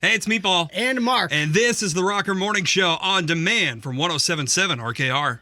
Hey, it's Meatball. And Mark. And this is the Rocker Morning Show on demand from 107.7 RKR.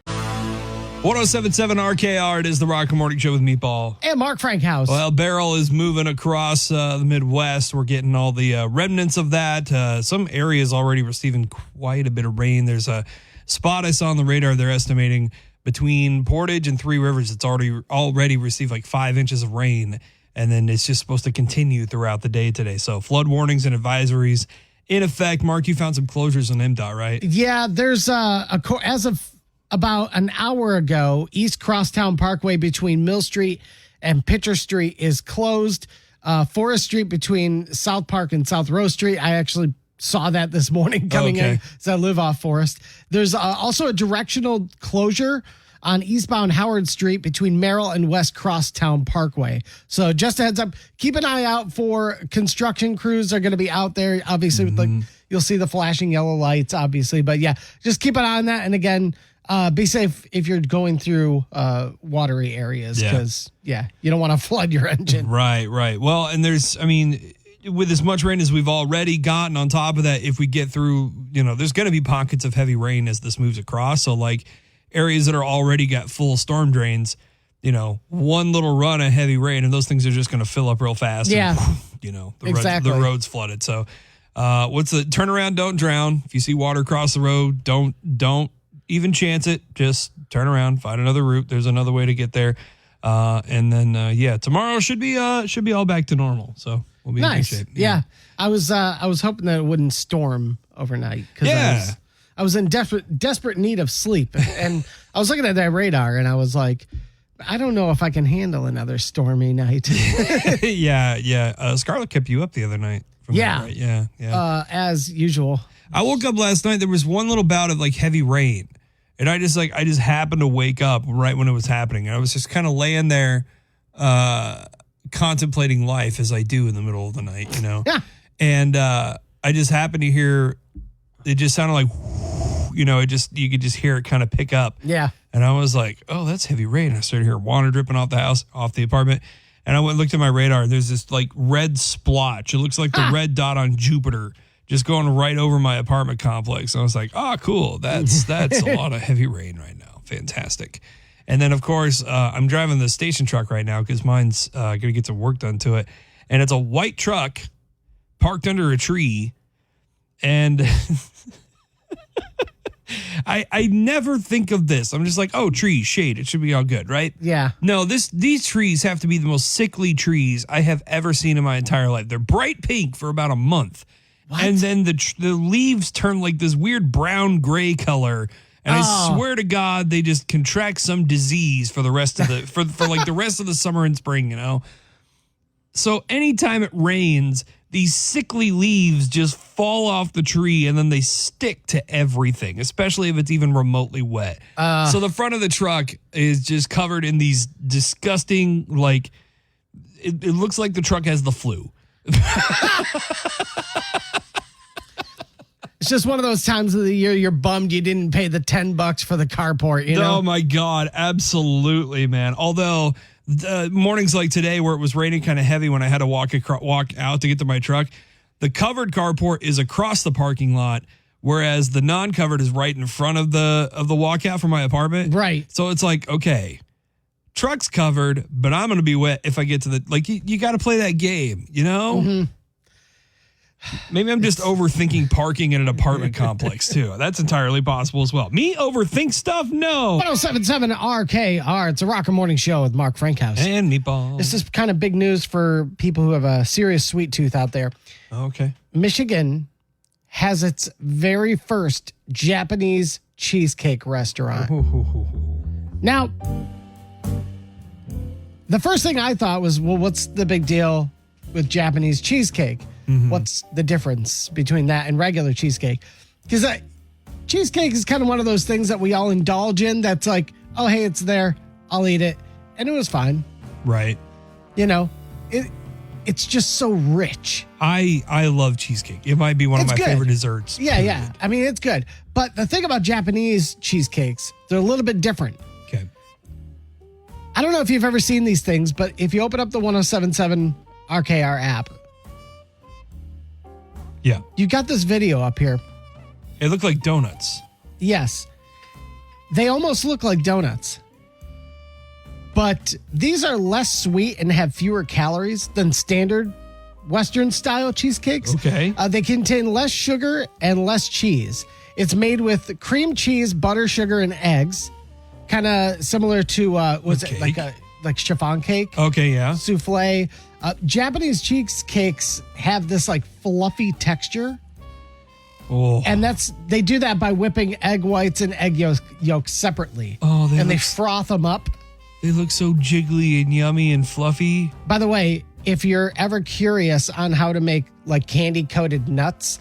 107.7 RKR, it is the Rocker Morning Show with Meatball. And Mark Frankhouse. Well, Beryl is moving across the Midwest. We're getting all the remnants of that. Some areas already receiving quite a bit of rain. There's a spot I saw on the radar. They're estimating between Portage and Three Rivers, it's already received like 5 inches of rain. And then it's just supposed to continue throughout the day today. So flood warnings and advisories in effect. Mark, you found some closures on MDOT, right? Yeah, there's as of about an hour ago, East Crosstown Parkway between Mill Street and Pitcher Street is closed. Forest Street between South Park and South Rose Street. I actually saw that this morning coming in, so I live off Forest. There's also a directional closure on eastbound Howard Street between Merrill and West Crosstown Parkway. So just a heads up, keep an eye out for construction crews. Are going to be out there, obviously, with you'll see the flashing yellow lights, obviously. But yeah, just keep an eye on that. And again, be safe if you're going through watery areas because, you don't want to flood your engine. Right. Well, and with as much rain as we've already gotten on top of that, if we get through, there's going to be pockets of heavy rain as this moves across. So like, areas that are already got full storm drains, one little run of heavy rain and those things are just going to fill up real fast. Yeah. And, exactly. the road's flooded. So what's the turnaround? Don't drown. If you see water across the road, don't even chance it. Just turn around, find another route. There's another way to get there. And then, tomorrow should be all back to normal. So we'll be in good shape. Yeah. I was hoping that it wouldn't storm overnight. I was in desperate need of sleep. And I was looking at that radar and I was like, I don't know if I can handle another stormy night. Yeah. Scarlett kept you up the other night. Yeah. Right? Yeah. As usual. I woke up last night. There was one little bout of like heavy rain. And I just happened to wake up right when it was happening. And I was just kind of laying there contemplating life as I do in the middle of the night, Yeah. And I just happened to hear, it just sounded like, you could just hear it kind of pick up. Yeah. And I was like, oh, that's heavy rain. I started hearing water dripping off the apartment. And I went and looked at my radar. And there's this like red splotch. It looks like the red dot on Jupiter just going right over my apartment complex. And I was like, oh, cool. That's a lot of heavy rain right now. Fantastic. And then, of course, I'm driving the station truck right now because mine's going to get some work done to it. And it's a white truck parked under a tree. And I never think of this. I'm just like, oh, trees, shade. It should be all good, right? Yeah. No, these trees have to be the most sickly trees I have ever seen in my entire life. They're bright pink for about a month. What? And then the leaves turn like this weird brown gray color. And I swear to God, they just contract some disease for the rest of for like the rest of the summer and spring, So anytime it rains, these sickly leaves just fall off the tree and then they stick to everything, especially if it's even remotely wet. So the front of the truck is just covered in these disgusting, like, it looks like the truck has the flu. It's just one of those times of the year you're bummed you didn't pay the $10 for the carport, Oh my God, absolutely, man. Although mornings like today where it was raining kind of heavy when I had to walk out to get to my truck, the covered carport is across the parking lot, whereas the non-covered is right in front of the walkout from my apartment. Right. So it's like, okay, truck's covered, but I'm going to be wet if I get to you got to play that game, Mm-hmm. Maybe I'm just overthinking parking in an apartment complex, too. That's entirely possible as well. Me overthink stuff? No. 107.7 RKR. It's a Rocker Morning Show with Mark Frankhouse. And Meatball. This is kind of big news for people who have a serious sweet tooth out there. Okay. Michigan has its very first Japanese cheesecake restaurant. Now, the first thing I thought was, well, what's the big deal with Japanese cheesecake? Mm-hmm. What's the difference between that and regular cheesecake? Because cheesecake is kind of one of those things that we all indulge in that's like, oh, hey, it's there. I'll eat it. And it was fine. Right. It's just so rich. I love cheesecake. It might be one of my favorite desserts. Yeah. I mean, it's good. But the thing about Japanese cheesecakes, they're a little bit different. Okay. I don't know if you've ever seen these things, but if you open up the 107.7 RKR app, Yeah. You got this video up here. It looked like donuts. Yes. They almost look like donuts. But these are less sweet and have fewer calories than standard Western style cheesecakes. Okay. They contain less sugar and less cheese. It's made with cream cheese, butter, sugar, and eggs. Kind of similar to was it cake? like chiffon cake? Okay, yeah. Souffle. Japanese cheesecakes have this like fluffy texture. Oh. And they do that by whipping egg whites and egg yolks separately. Oh, they froth them up. They look so jiggly and yummy and fluffy. By the way, if you're ever curious on how to make like candy coated nuts,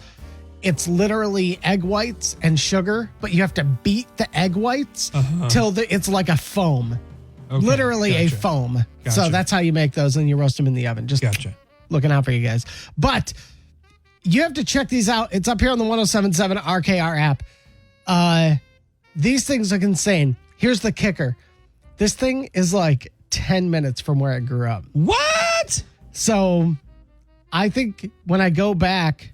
it's literally egg whites and sugar, but you have to beat the egg whites till it's like a foam. Okay, Literally a gotcha. foam. So Gotcha. that's how you make those, and you roast them in the oven. Just Gotcha. looking out for you guys. But you have to check these out. It's up here on the 1077 RKR app. These things look insane. Here's the kicker. This thing is like 10 minutes from where I grew up. What? So I think when I go back,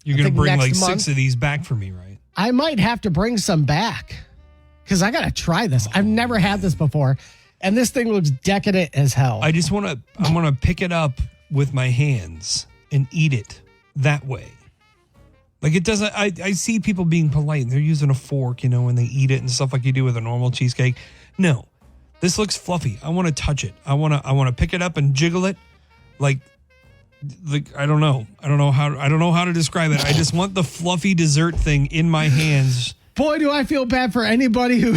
You're I going to think bring like next 6 month- of these back for me, right? I might have to bring some back because I got to try this. I've never had this before. And this thing looks decadent as hell. I just want to, I'm going to pick it up with my hands and eat it that way. Like it doesn't, I see people being polite and they're using a fork, when they eat it and stuff like you do with a normal cheesecake. No, this looks fluffy. I want to touch it. I want to pick it up and jiggle it. Like I don't know how to describe it. I just want the fluffy dessert thing in my hands. Boy, do I feel bad for anybody who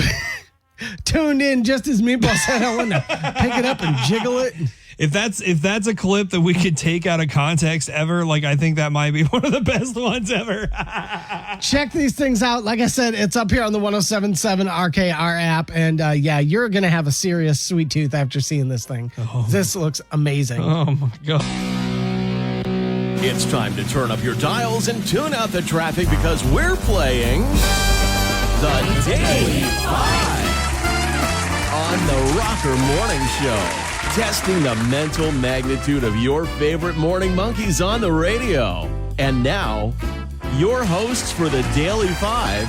tuned in just as Meatball said I want to pick it up and jiggle it. If that's a clip that we could take out of context ever, like I think that might be one of the best ones ever. Check these things out. Like I said, it's up here on the 1077 RKR app. And you're going to have a serious sweet tooth after seeing this thing. This looks amazing. Oh my God. It's time to turn up your dials and tune out the traffic because we're playing the Daily 5 on the Rocker Morning Show. Testing the mental magnitude of your favorite morning monkeys on the radio. And now, your hosts for the Daily 5,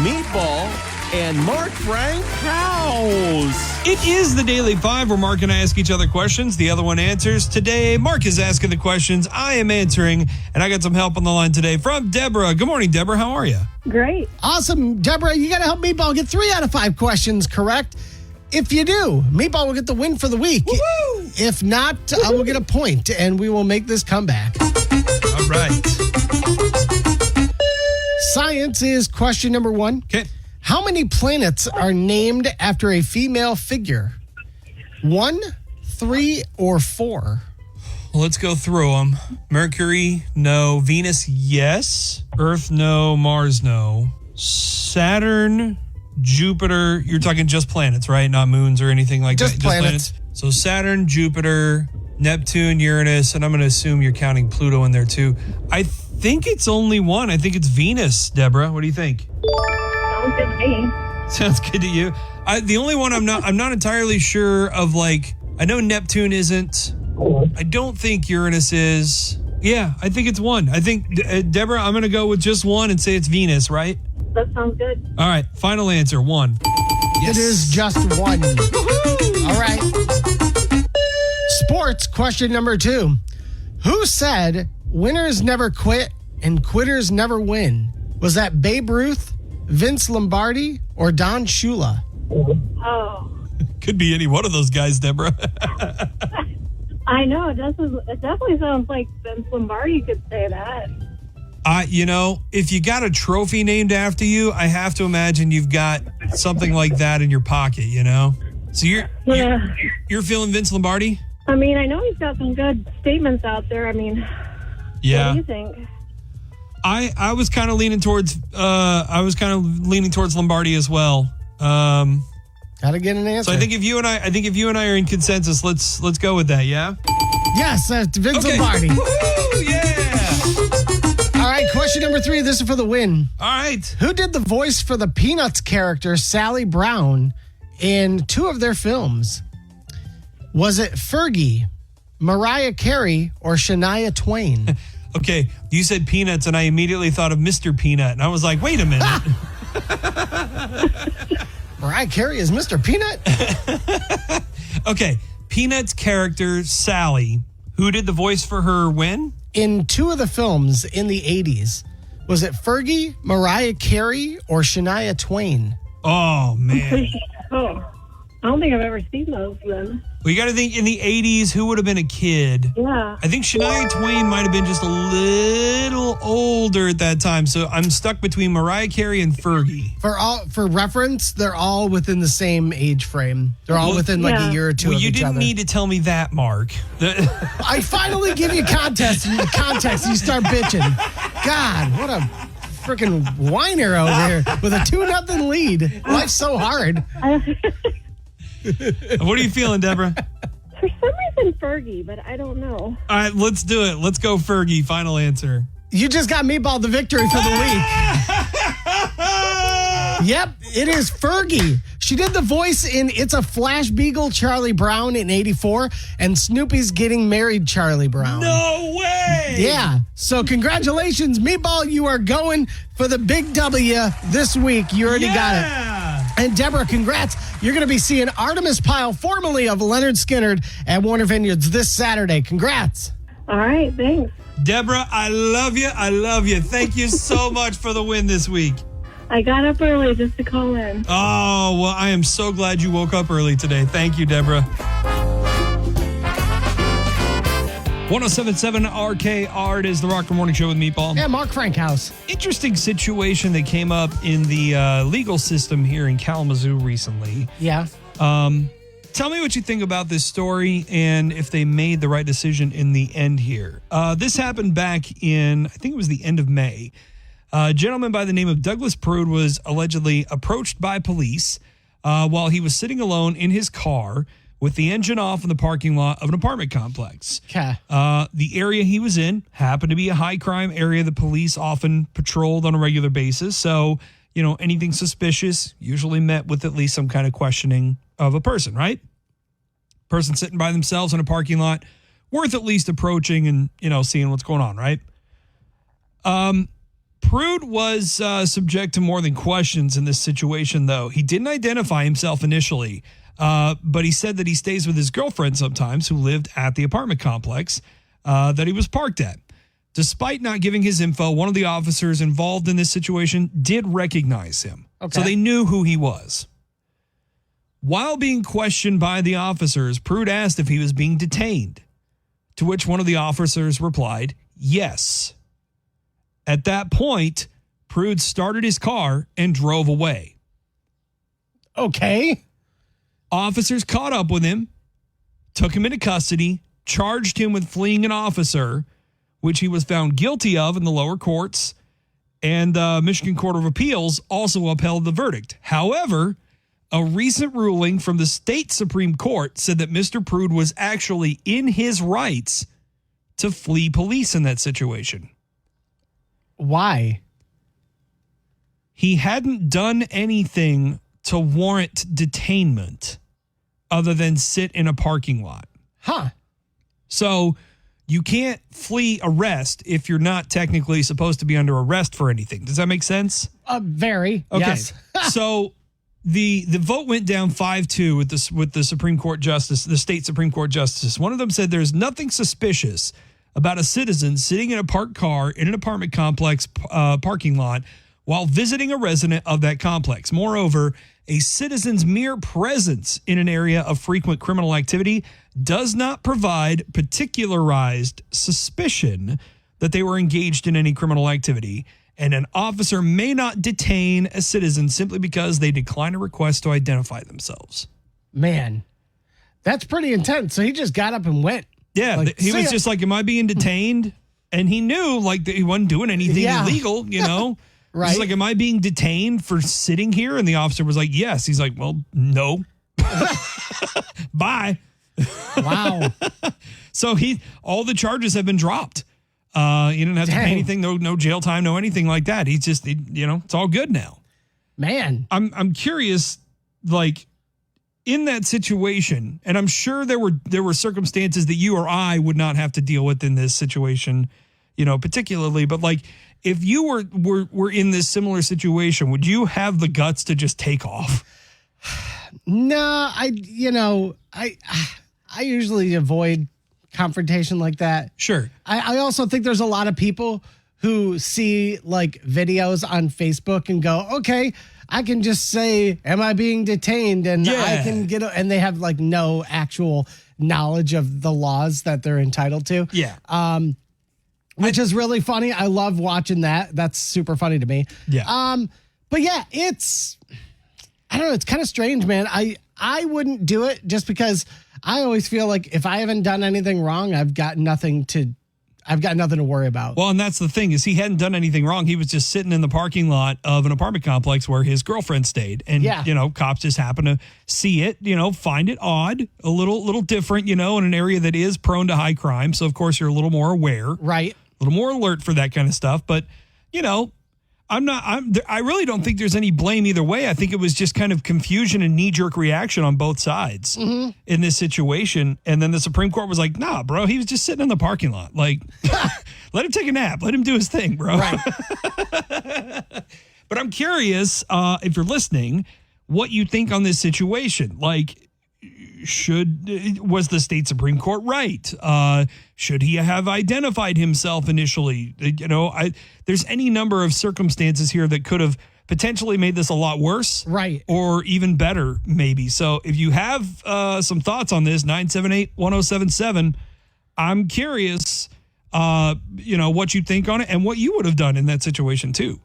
Meatball and Mark Frank House. It is the Daily 5 where Mark and I ask each other questions. The other one answers. Today, Mark is asking the questions. I am answering. And I got some help on the line today from Deborah. Good morning, Deborah. How are you? Great. Awesome. Deborah, you got to help Meatball get 3 out of 5 questions correct. If you do, Meatball will get the win for the week. Woo-hoo! If not, I will get a point, and we will make this comeback. All right. Science is question number 1. Okay. How many planets are named after a female figure? 1, 3, or 4? Well, let's go through them. Mercury, no. Venus, yes. Earth, no. Mars, no. Saturn, Jupiter. You're talking just planets, right? Not moons or anything like Just that. planets. So Saturn, Jupiter, Neptune, Uranus, and I'm going to assume you're counting Pluto in there too. I think it's only one. I think it's Venus, Deborah. What do you think? Sounds good to me. Sounds good to you. The only one I'm not entirely sure of, like, I know Neptune isn't. I don't think Uranus is. Yeah, I think it's one. I think, Deborah, I'm going to go with just one and say it's Venus, right? That sounds good. All right, final answer, 1. Yes. It is just 1. All right. Sports question number 2. Who said winners never quit and quitters never win? Was that Babe Ruth, Vince Lombardi, or Don Shula? Oh, Could be any one of those guys, Deborah. I know. It definitely sounds like Vince Lombardi could say that. If you got a trophy named after you, I have to imagine you've got something like that in your pocket, So you're feeling Vince Lombardi? I mean, I know he's got some good statements out there. I mean, Yeah. what do you think? I was kind of leaning towards Lombardi as well. Gotta get an answer. So I think if you and I are in consensus, let's go with that. Yeah. yes, Vince Lombardi. Woo-hoo, yeah. All right, question number 3. This is for the win. All right. Who did the voice for the Peanuts character Sally Brown in 2 of their films? Was it Fergie, Mariah Carey, or Shania Twain? Okay, you said peanuts, and I immediately thought of Mr. Peanut, and I was like, wait a minute. Mariah Carey is Mr. Peanut? Okay, Peanuts character Sally, who did the voice for her when? In two of the films in the 80s, was it Fergie, Mariah Carey, or Shania Twain? Oh, man. Oh, I don't think I've ever seen those then. Well, you got to think in the 80s, who would have been a kid? Yeah. I think Shania Twain might have been just a little older at that time. So I'm stuck between Mariah Carey and Fergie. For reference, they're all within the same age frame. They're all within like a year or two Well, of you each didn't other. need to tell me that, Mark. I finally give you context, and you start bitching. God, what a freaking whiner over here with a 2-0 lead. Life's so hard. What are you feeling, Deborah? For some reason, Fergie, but I don't know. All right, let's do it. Let's go, Fergie. Final answer. You just got meatballed the victory for the week. Yep, it is Fergie. She did the voice in It's a Flash Beagle, Charlie Brown in 84, and Snoopy's Getting Married, Charlie Brown. No way! Yeah, so congratulations, Meatball. You are going for the big W this week. You already got it. And Deborah, congrats. You're going to be seeing Artemis Pyle, formerly of Leonard Skinnard, at Warner Vineyards this Saturday. Congrats. All right, thanks. Deborah, I love you. I love you. Thank you so much for the win this week. I got up early just to call in. Oh, well, I am so glad you woke up early today. Thank you, Deborah. 1077 RKR, it is the Rocker Morning Show with Meatball. Yeah, Mark Frankhouse. Interesting situation that came up in the legal system here in Kalamazoo recently. Yeah. Tell me what you think about this story and if they made the right decision in the end here. This happened back in, I think it was the end of May. A gentleman by the name of Douglas Prude was allegedly approached by police while he was sitting alone in his car with the engine off in the parking lot of an apartment complex. Okay. The area he was in happened to be a high crime area that police often patrolled on a regular basis. So, you know, anything suspicious usually met with at least some kind of questioning of a person, right? Person sitting by themselves in a parking lot, worth at least approaching and, you know, seeing what's going on, right? Prude was subject to more than questions in this situation, though. He didn't identify himself initially. But he said that he stays with his girlfriend sometimes who lived at the apartment complex that he was parked at. Despite not giving his info, one of the officers involved in this situation did recognize him. Okay. So they knew who he was. While being questioned by the officers, Prude asked if he was being detained, to which one of the officers replied, yes. At that point, Prude started his car and drove away. Okay. Officers caught up with him, took him into custody, charged him with fleeing an officer, which he was found guilty of in the lower courts, and the Michigan Court of Appeals also upheld the verdict. However, a recent ruling from the state Supreme Court said that Mr. Prude was actually in his rights to flee police in that situation. Why? He hadn't done anything to warrant detainment other than sit in a parking lot. Huh. So you can't flee arrest if you're not technically supposed to be under arrest for anything. Does that make sense? Very. Okay. Yes. So the vote went down 5-2 with the Supreme Court justice, the state Supreme Court justice. One of them said there's nothing suspicious about a citizen sitting in a parked car in an apartment complex parking lot while visiting a resident of that complex. Moreover, a citizen's mere presence in an area of frequent criminal activity does not provide particularized suspicion that they were engaged in any criminal activity, and an officer may not detain a citizen simply because they decline a request to identify themselves. Man, that's pretty intense. So he just got up and went. Yeah, Like, he see was ya. just like, am I being detained? And he knew like that he wasn't doing anything Yeah. illegal, you know? Right. He's like, am I being detained for sitting here? And the officer was like, yes. He's like, well, no. Bye. Wow. So all the charges have been dropped. He didn't have to pay Dang. anything, no jail time, no anything like that. He's just, it's all good now. Man. I'm curious, like, in that situation, and I'm sure there were circumstances that you or I would not have to deal with in this situation. particularly, but like if you were in this similar situation, would you have the guts to just take off? No, I usually avoid confrontation like that. Sure. I also think there's a lot of people who see like videos on Facebook and go, okay, I can just say, am I being detained? And I can and they have like no actual knowledge of the laws that they're entitled to. Yeah. Which is really funny. I love watching that. That's super funny to me. Yeah. But yeah, I don't know. It's kind of strange, man. I wouldn't do it just because I always feel like if I haven't done anything wrong, I've got nothing to worry about. Well, and that's the thing is he hadn't done anything wrong. He was just sitting in the parking lot of an apartment complex where his girlfriend stayed. And, cops just happen to see it, find it odd, a little different, in an area that is prone to high crime. So, of course, you're a little more aware. Right. A little more alert for that kind of stuff. But, I really don't think there's any blame either way. I think it was just kind of confusion and knee-jerk reaction on both sides in this situation. And then the Supreme Court was like, nah, bro, he was just sitting in the parking lot. Like, let him take a nap. Let him do his thing, bro. Right. But I'm curious, if you're listening, what you think on this situation. Like, was the state Supreme Court right? Should he have identified himself initially? There's any number of circumstances here that could have potentially made this a lot worse. Right. Or even better, maybe. So if you have some thoughts on this, 978-1077, I'm curious, what you think on it and what you would have done in that situation too.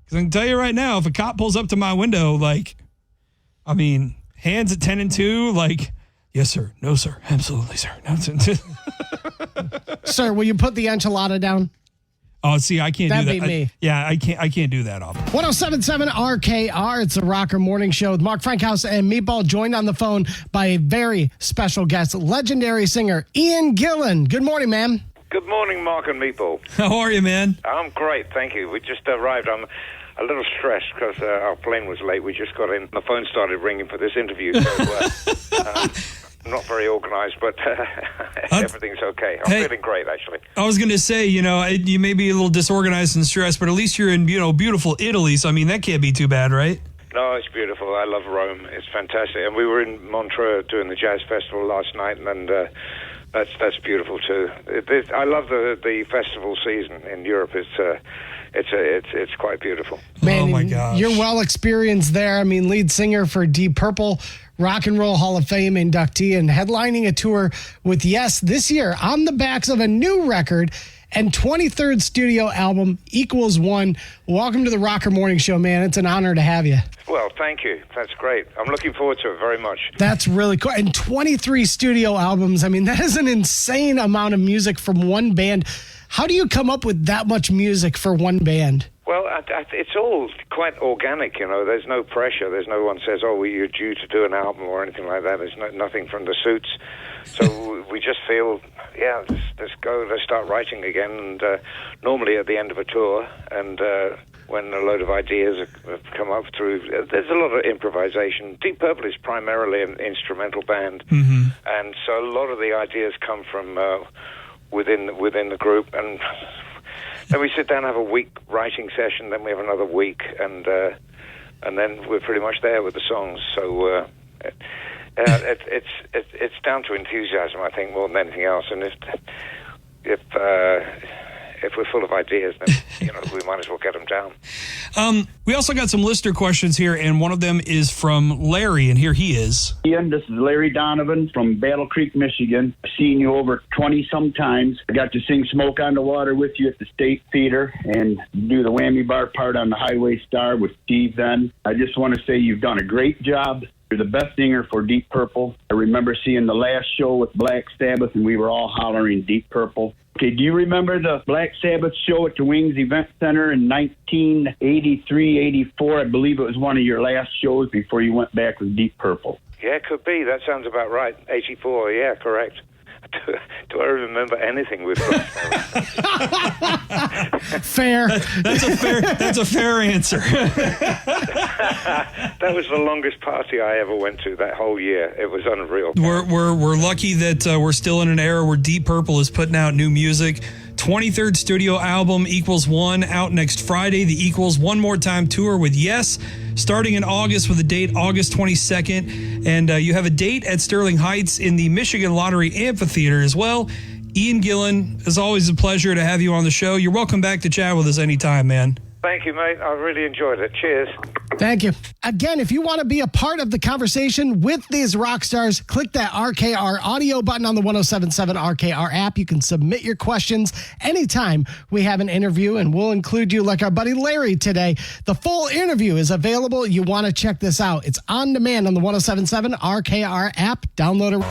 Because I can tell you right now, if a cop pulls up to my window, hands at 10 and 2, like, yes, sir. No, sir. Absolutely, sir. No, sir. Sir, will you put the enchilada down? Oh, see, I can't do that. That'd be me. I can't do that often. 1077 RKR. It's the Rocker Morning Show with Mark Frankhouse and Meatball, joined on the phone by a very special guest, legendary singer Ian Gillan. Good morning, man. Good morning, Mark and Meatball. How are you, man? I'm great, thank you. We just arrived. I'm a little stressed because our plane was late. We just got in. The phone started ringing for this interview. So, I'm not very organized, but everything's okay. I'm feeling great, actually. I was going to say, you may be a little disorganized and stressed, but at least you're in, beautiful Italy. So, that can't be too bad, right? No, it's beautiful. I love Rome. It's fantastic. And we were in Montreux doing the jazz festival last night, and that's beautiful too. I love the festival season in Europe. It's quite beautiful. Man, oh my gosh, you're well experienced there. Lead singer for Deep Purple, Rock and Roll Hall of Fame inductee, and headlining a tour with Yes this year on the backs of a new record and 23rd studio album, Equals One. Welcome to the Rocker Morning Show, man. It's an honor to have you. Well, thank you. That's great. I'm looking forward to it very much. That's really cool. And 23 studio albums. That is an insane amount of music from one band. How do you come up with that much music for one band? Well, it's all quite organic, There's no pressure. There's no one says, oh, you're due to do an album or anything like that. There's nothing from the suits. So we just feel, let's go, let's start writing again. And normally at the end of a tour, and when a load of ideas have come up through, there's a lot of improvisation. Deep Purple is primarily an instrumental band. Mm-hmm. And so a lot of the ideas come from within the group. And then we sit down and have a week writing session, then we have another week, and then we're pretty much there with the songs. So it's down to enthusiasm, I think, more than anything else. And if we're full of ideas, then we might as well get them down. We also got some listener questions here, and one of them is from Larry, and here he is. Ian, this is Larry Donovan from Battle Creek, Michigan. I've seen you over 20-some times. I got to sing Smoke on the Water with you at the State Theater and do the whammy bar part on the Highway Star with Steve then. I just want to say you've done a great job. You're the best singer for Deep Purple. I remember seeing the last show with Black Sabbath, and we were all hollering Deep Purple. Okay, do you remember the Black Sabbath show at the Wings Event Center in 1983, 84? I believe it was one of your last shows before you went back with Deep Purple. Yeah, it could be. That sounds about right. 84, yeah, correct. Do I remember anything with Black Sabbath? Fair. That's a fair answer. That was the longest party I ever went to that whole year. It was unreal. We're lucky that we're still in an era where Deep Purple is putting out new music 23rd studio album, Equals One, out next Friday. The Equals One More Time tour with Yes, starting in August with a date August 22nd. And you have a date at Sterling Heights in the Michigan Lottery Amphitheater as well. Ian Gillan, it's always a pleasure to have you on the show. You're welcome back to chat with us anytime, man. Thank you, mate. I really enjoyed it. Cheers. Thank you. Again, if you want to be a part of the conversation with these rock stars, click that RKR audio button on the 1077 RKR app. You can submit your questions anytime we have an interview, and we'll include you like our buddy Larry today. The full interview is available. You want to check this out. It's on demand on the 1077 RKR app. Download it.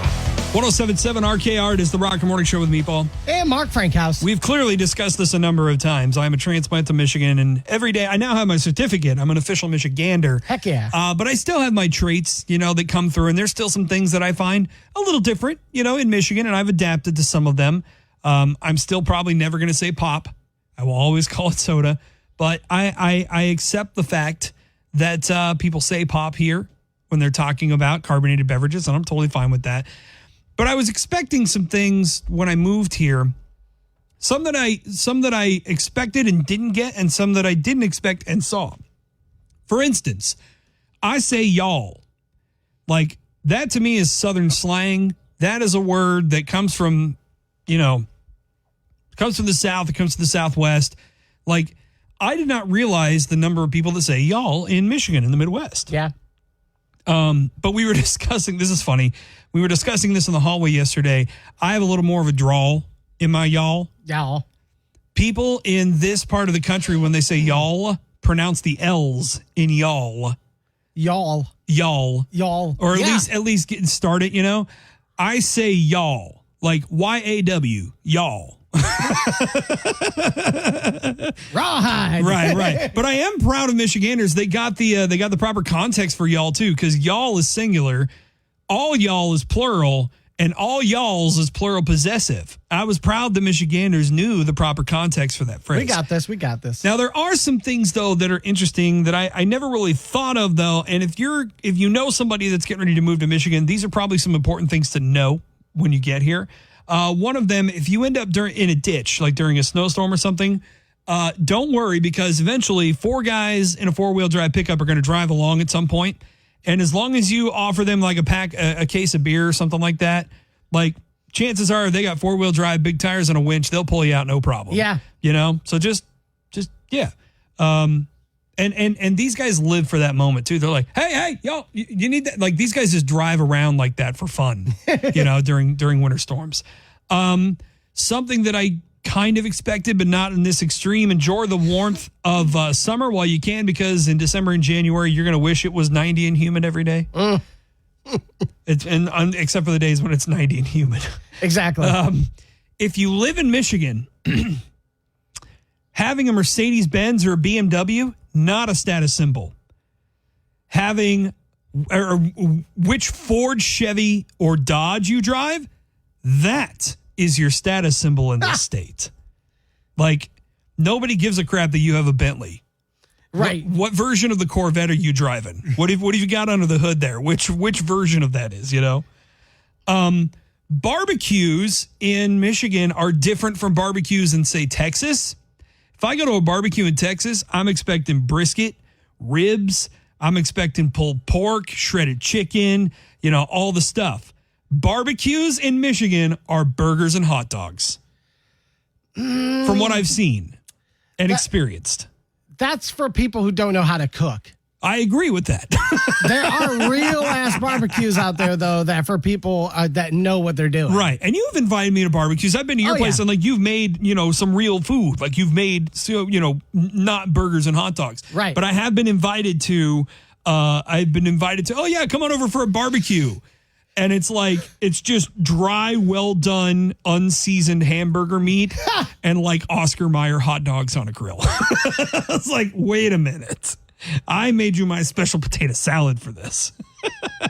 1077 RKR is the Rock and Morning Show with Meatball. And Mark Frankhouse. We've clearly discussed this a number of times. I'm a transplant to Michigan, and every day I now have my certificate. I'm an official Michigander. Heck yeah. But I still have my traits, that come through, and there's still some things that I find a little different, in Michigan, and I've adapted to some of them. I'm still probably never going to say pop. I will always call it soda, but I accept the fact that people say pop here when they're talking about carbonated beverages, and I'm totally fine with that. But I was expecting some things when I moved here, some that I expected and didn't get, and some that I didn't expect and saw. For instance, I say y'all. Like, that to me is Southern slang. That is a word that comes from, comes from the South. It comes to the Southwest. Like, I did not realize the number of people that say y'all in Michigan, in the Midwest. Yeah. But we were discussing, this is funny. We were discussing this in the hallway yesterday. I have a little more of a drawl in my y'all. Y'all. People in this part of the country, when they say y'all, pronounce the L's in y'all. Y'all. Y'all. Y'all. Or at least get started, I say y'all, like YAW, y'all. Rawhide. Right. But I am proud of Michiganders. They got the proper context for y'all too, because y'all is singular, all y'all is plural, and all y'alls is plural possessive. I was proud that Michiganders knew the proper context for that phrase. We got this. Now there are some things though that are interesting that I never really thought of though, and if you know somebody that's getting ready to move to Michigan, these are probably some important things to know when you get here. One of them, if you end up in a ditch, like during a snowstorm or something, don't worry, because eventually 4 guys in a 4-wheel drive pickup are going to drive along at some point. And as long as you offer them like a case of beer or something like that, like chances are if they got 4-wheel drive, big tires and a winch, they'll pull you out no problem. Yeah. So just yeah. And these guys live for that moment too. They're like, hey, y'all, you need that. Like these guys just drive around like that for fun, during winter storms. Something that I kind of expected, but not in this extreme. Enjoy the warmth of summer while you can, because in December and January, you're going to wish it was 90 and humid every day. Except for the days when it's 90 and humid. Exactly. If you live in Michigan, having a Mercedes-Benz or a BMW, not a status symbol. Having or which Ford, Chevy, or Dodge you drive, that is your status symbol in this state. Like, nobody gives a crap that you have a Bentley. Right. What version of the Corvette are you driving? What have you got under the hood there? Which version of that is, Barbecues in Michigan are different from barbecues in, say, Texas. If I go to a barbecue in Texas, I'm expecting brisket, ribs, I'm expecting pulled pork, shredded chicken, all the stuff. Barbecues in Michigan are burgers and hot dogs. From what I've seen and experienced. That's for people who don't know how to cook. I agree with that. There are real ass barbecues out there, though, that for people that know what they're doing. Right. And you've invited me to barbecues. I've been to your place and like you've made, some real food. Like you've made, not burgers and hot dogs. Right. But I have been invited to, oh yeah, come on over for a barbecue. And it's like, it's just dry, well done, unseasoned hamburger meat and like Oscar Mayer hot dogs on a grill. It's like, wait a minute. I made you my special potato salad for this.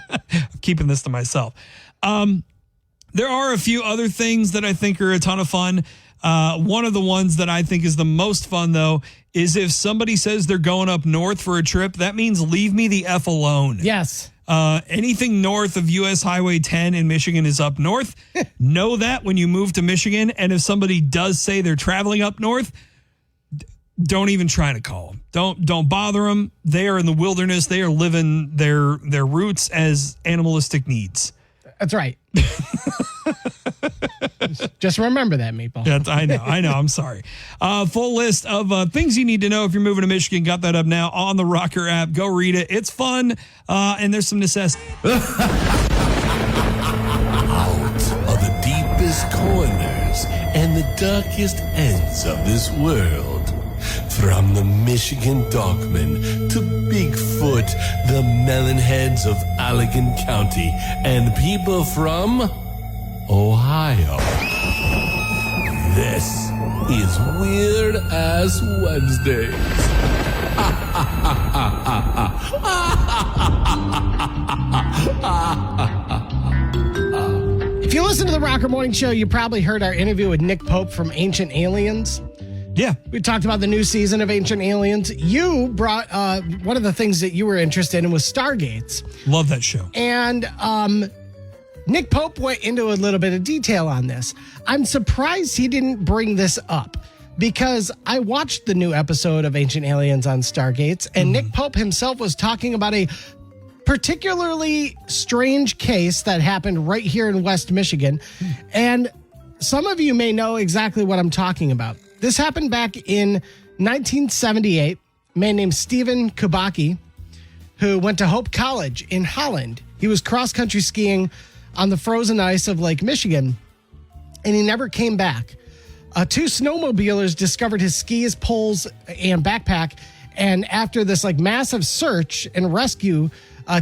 I'm keeping this to myself. There are a few other things that I think are a ton of fun. One of the ones that I think is the most fun, though, is if somebody says they're going up north for a trip, that means leave me the F alone. Yes. Anything north of U.S. Highway 10 in Michigan is up north. Know that when you move to Michigan. And if somebody does say they're traveling up north, don't even try to call them. Don't bother them. They are in the wilderness. They are living their roots as animalistic needs. That's right. Just remember that, Meatball. I know. I'm sorry. Full list of things you need to know if you're moving to Michigan. Got that up now on the Rocker app. Go read it. It's fun, and there's some necessity. Out of the deepest corners and the darkest ends of this world. From the Michigan Dogman to Bigfoot, the Melonheads of Allegan County, and people from Ohio. This is Weird Ass Wednesdays. If you listen to the Rocker Morning Show, you probably heard our interview with Nick Pope from Ancient Aliens. Yeah. We talked about the new season of Ancient Aliens. You brought one of the things that you were interested in was Stargates. Love that show. And Nick Pope went into a little bit of detail on this. I'm surprised he didn't bring this up because I watched the new episode of Ancient Aliens on Stargates, and Nick Pope himself was talking about a particularly strange case that happened right here in West Michigan. And some of you may know exactly what I'm talking about. This happened back in 1978. A man named Stephen Kubacki, who went to Hope College in Holland. He was cross-country skiing on the frozen ice of Lake Michigan, and he never came back. Two snowmobilers discovered his skis, poles, and backpack, and after this massive search and rescue,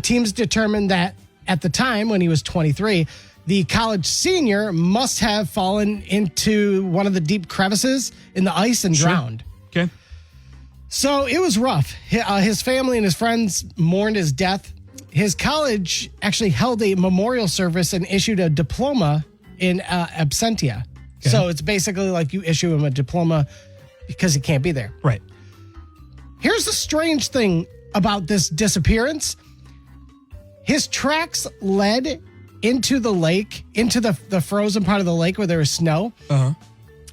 teams determined that at the time, when he was 23, the college senior must have fallen into one of the deep crevices in the ice and drowned. Okay. So it was rough. His family and his friends mourned his death. His college actually held a memorial service and issued a diploma in absentia. Okay. So it's basically like you issue him a diploma because he can't be there. Right. Here's the strange thing about this disappearance. His tracks led into the lake, into the frozen part of the lake where there was snow. Uh-huh.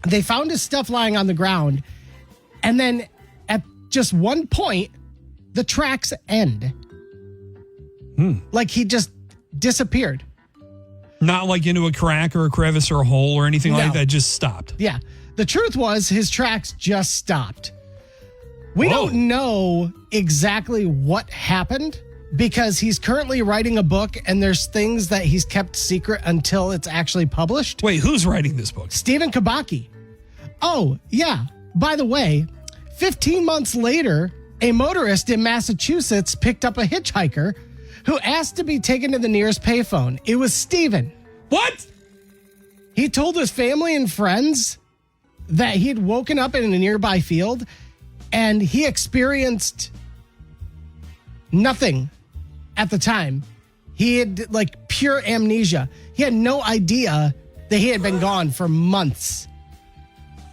They found his stuff lying on the ground. And then at just one point, the tracks end. Like he just disappeared. Not like into a crack or a crevice or a hole or anything like that. Just stopped. Yeah. The truth was his tracks just stopped. We Whoa. don't know exactly what happened because he's currently writing a book and there's things that he's kept secret until it's actually published. Wait, who's writing this book? Stephen Kubacki. Oh, yeah. By the way, 15 months later, a motorist in Massachusetts picked up a hitchhiker who asked to be taken to the nearest payphone. It was Stephen. What? He told his family and friends that he had woken up in a nearby field and he experienced nothing at the time. He had pure amnesia. He had no idea that he had been gone for months.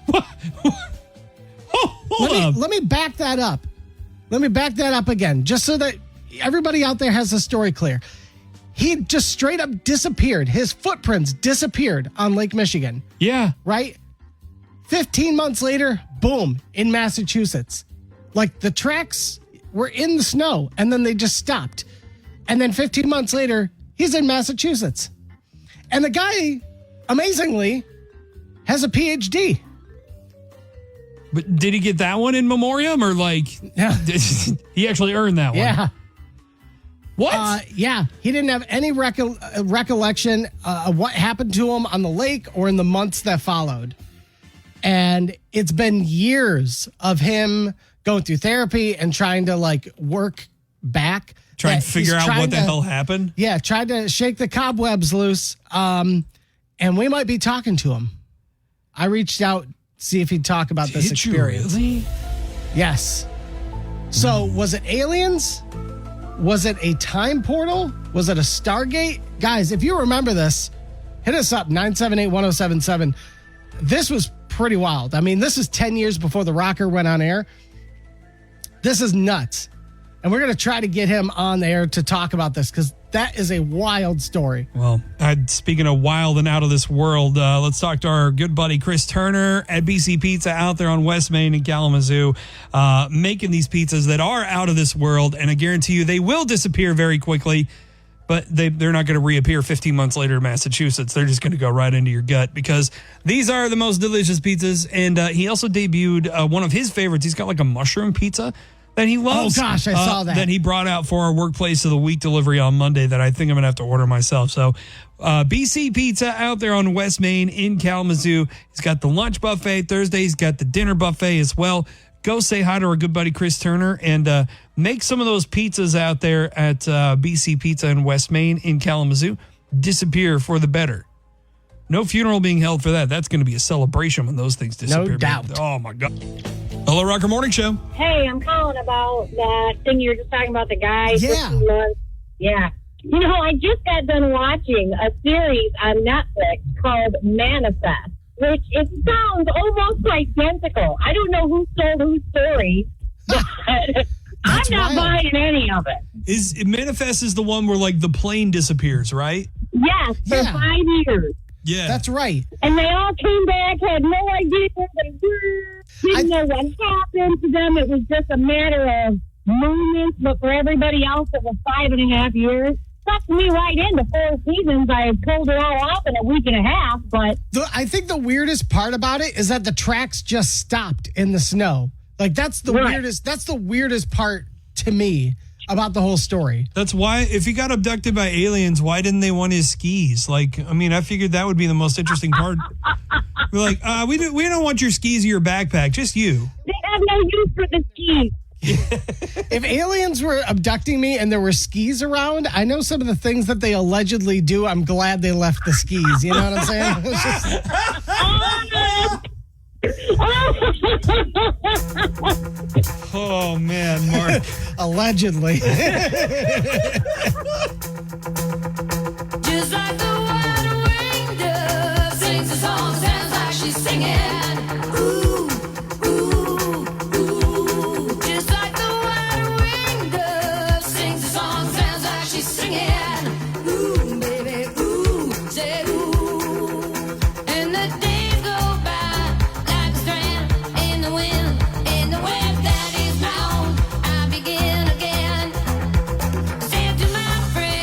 Let me back that up. Let me back that up again, just so that everybody out there has the story clear. He just straight up disappeared. His footprints disappeared on Lake Michigan. Yeah. Right? 15 months later, boom, in Massachusetts. The tracks were in the snow and then they just stopped. And then 15 months later, he's in Massachusetts. And the guy, amazingly, has a PhD. But did he get that one in memoriam or Yeah. he actually earned that one? Yeah. What? Yeah. He didn't have any recollection of what happened to him on the lake or in the months that followed. And it's been years of him going through therapy and trying to work back. Trying to figure out what the hell happened? Yeah, tried to shake the cobwebs loose. And we might be talking to him. I reached out, see if he'd talk about this experience. Did you really? Yes. So was it aliens? Was it a time portal? Was it a Stargate? Guys, if you remember this, hit us up, 978-1077. This was pretty wild. I mean, this is 10 years before The Rocker went on air. This is nuts. And we're going to try to get him on there to talk about this because that is a wild story. Well, speaking of wild and out of this world, let's talk to our good buddy Chris Turner at BC Pizza out there on West Main in Kalamazoo, making these pizzas that are out of this world. And I guarantee you they will disappear very quickly, but they're not going to reappear 15 months later in Massachusetts. They're just going to go right into your gut because these are the most delicious pizzas. And he also debuted one of his favorites. He's got like a mushroom pizza that he loves. Oh, gosh, I saw that. That he brought out for our Workplace of the Week delivery on Monday that I think I'm going to have to order myself. So BC Pizza out there on West Main in Kalamazoo. He's got the lunch buffet Thursday. He's got the dinner buffet as well. Go say hi to our good buddy Chris Turner and make some of those pizzas out there at BC Pizza in West Main in Kalamazoo disappear for the better. No funeral being held for that. That's going to be a celebration when those things disappear. No doubt. Oh, my God. Hello, Rocker Morning Show. Hey, I'm calling about that thing you were just talking about, the guy. Yeah. 15 months. Yeah. You know, I just got done watching a series on Netflix called Manifest, which it sounds almost identical. I don't know who stole whose story, but I'm not buying any of it. Manifest is the one where, like, the plane disappears, right? Yes, for 5 years. Yeah. That's right. And they all came back, had no idea where they were, didn't know what happened to them. It was just a matter of moments, but for everybody else, it was 5.5 years. Sucked me right into 4 seasons. I pulled it all off in a week and a half, but... I think the weirdest part about it is that the tracks just stopped in the snow. Like, that's the weirdest. That's the weirdest part to me about the whole story. That's why, if he got abducted by aliens, why didn't they want his skis? Like, I mean, I figured that would be the most interesting part. We're like, we don't want your skis or your backpack, just you. They have no use for the skis. If aliens were abducting me and there were skis around, I know some of the things that they allegedly do. I'm glad they left the skis. You know what I'm saying? It's just... Oh, man, Mark. Allegedly. Just like the white-winged dove sings a song, sounds like she's singing. Ooh, ooh, ooh. Just like the white-winged dove sings a song, sounds like she's singing. Ooh, baby, ooh, say ooh. And the days go by like a strand in the wind, in the web that is bound. I begin again. Said to my friend.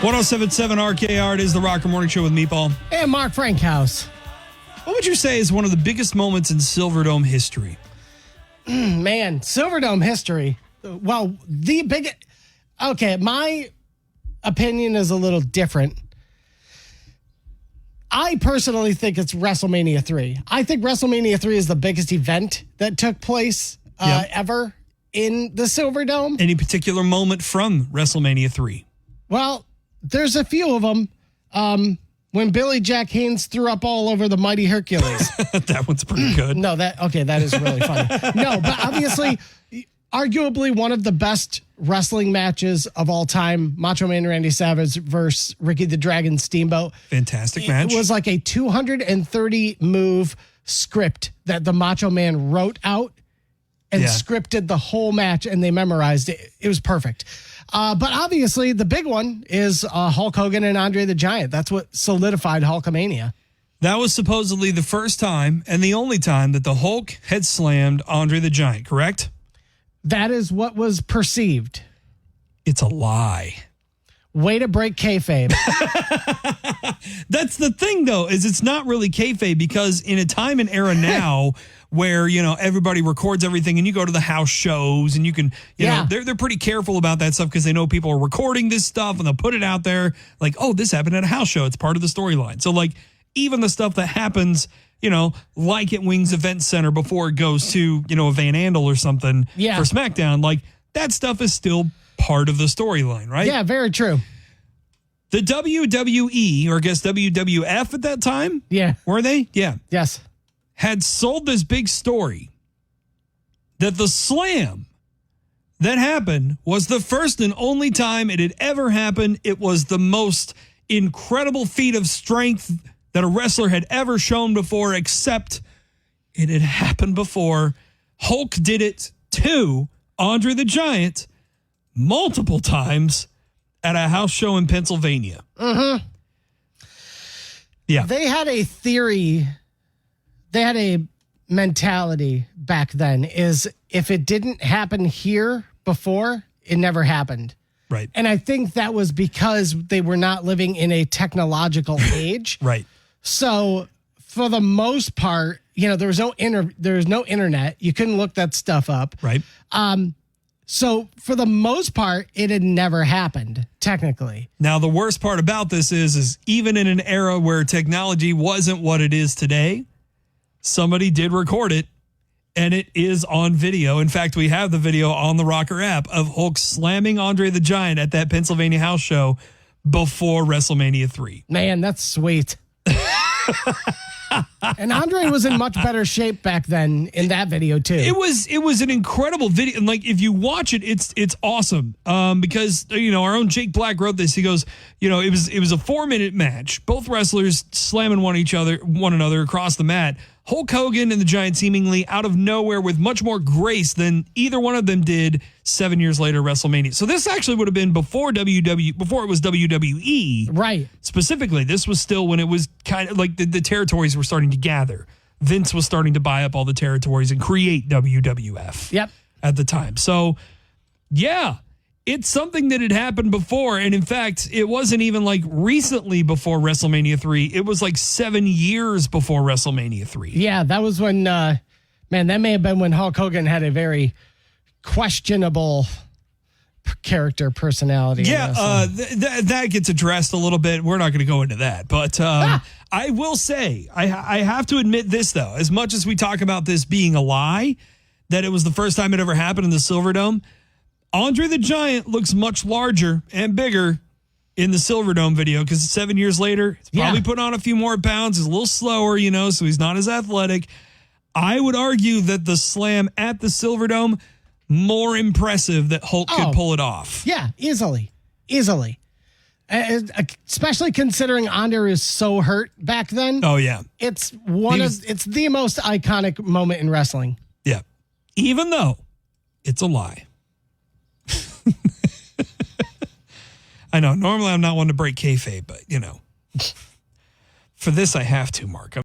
1077 RKR, it is the Rocker Morning Show with Meatball. And Mark Frankhouse. What would you say is one of the biggest moments in Silverdome history? Man, Silverdome history. Well, the big. Okay, my opinion is a little different. I personally think it's WrestleMania 3. I think WrestleMania 3 is the biggest event that took place ever in the Silverdome. Any particular moment from WrestleMania 3? Well, there's a few of them. When Billy Jack Haynes threw up all over the Mighty Hercules. That one's pretty good. No, that is really funny. No, but obviously, arguably one of the best wrestling matches of all time, Macho Man Randy Savage versus Ricky the Dragon Steamboat. Fantastic match. It was like a 230 move script that the Macho Man wrote out and scripted the whole match, and they memorized it. It was perfect. But obviously, the big one is Hulk Hogan and Andre the Giant. That's what solidified Hulkamania. That was supposedly the first time and the only time that the Hulk had slammed Andre the Giant, correct? That is what was perceived. It's a lie. Way to break kayfabe. That's the thing, though, is it's not really kayfabe, because in a time and era now where, you know, everybody records everything and you go to the house shows and you can, you know, they're pretty careful about that stuff because they know people are recording this stuff and they'll put it out there like, oh, this happened at a house show. It's part of the storyline. So, like, even the stuff that happens, you know, like at Wings Event Center before it goes to, you know, a Van Andel or something for SmackDown, like, that stuff is still part of the storyline, right? Yeah, very true. The WWE, or I guess WWF at that time? Yeah. Were they? Yeah. Yes. Had sold this big story that the slam that happened was the first and only time it had ever happened. It was the most incredible feat of strength that a wrestler had ever shown before, except it had happened before. Hulk did it to Andre the Giant multiple times at a house show in Pennsylvania. Mm-hmm. Yeah. They had a theory. They had a mentality back then, is if it didn't happen here before, it never happened. Right. And I think that was because they were not living in a technological age. Right. So for the most part, you know, there was no internet. You couldn't look that stuff up. Right. So for the most part, it had never happened, technically. Now, the worst part about this is even in an era where technology wasn't what it is today, somebody did record it, and it is on video. In fact, we have the video on the Rocker app of Hulk slamming Andre the Giant at that Pennsylvania house show before WrestleMania 3. Man, that's sweet. And Andre was in much better shape back then in that video too. It was an incredible video, and like if you watch it, it's awesome. Because you know, our own Jake Black wrote this. He goes, you know, it was a 4-minute match, both wrestlers slamming one another across the mat. Hulk Hogan and the Giant seemingly out of nowhere with much more grace than either one of them did 7 years later, WrestleMania. So this actually would have been before before it was WWE. Right. Specifically, this was still when it was kind of like the territories were starting to gather. Vince was starting to buy up all the territories and create WWF. Yep. At the time. So, yeah, it's something that had happened before. And in fact, it wasn't even like recently before WrestleMania 3. It was like 7 years before WrestleMania 3. Yeah, that was when, man, that may have been when Hulk Hogan had a very questionable character personality. Yeah, that gets addressed a little bit. We're not going to go into that. But I will say, I have to admit this, though. As much as we talk about this being a lie, that it was the first time it ever happened in the Silverdome, Andre the Giant looks much larger and bigger in the Silverdome video because 7 years later, he's probably put on a few more pounds. He's a little slower, you know, so he's not as athletic. I would argue that the slam at the Silverdome, more impressive that Hulk could pull it off. Yeah, easily. Especially considering Andre is so hurt back then. Oh, yeah. It's it's the most iconic moment in wrestling. Yeah. Even though it's a lie. I know. Normally, I'm not one to break kayfabe, but, you know, for this, I have to, Mark.